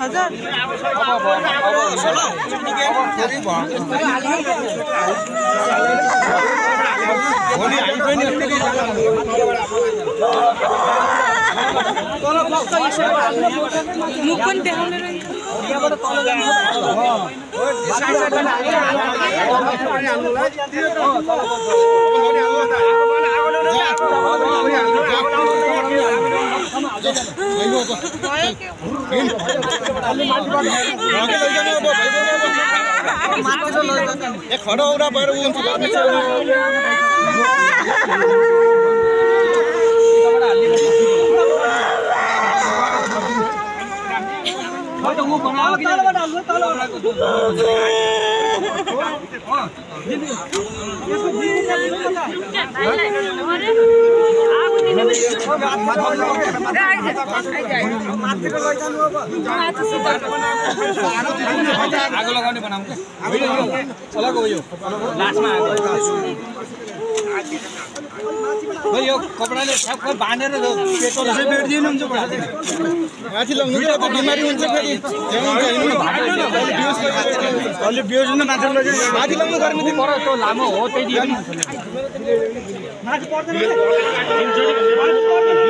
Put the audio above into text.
हजार मुख पनि देखाउने रहेछ खड़ा हो रहा पर आगो लगाउने बनाउँछ अलग हो यो लास्टमा यो कपडाले ठ्याक्क बाँधेर पेट्रोल भेट्दिनु हुन्छ माथि लग्नु त बिमारी हुन्छ फेरि अलि बियोज न माथि लग्नु गर्मी दिन पर त्यो लामो हो त्यही दिन माथि पर्दैन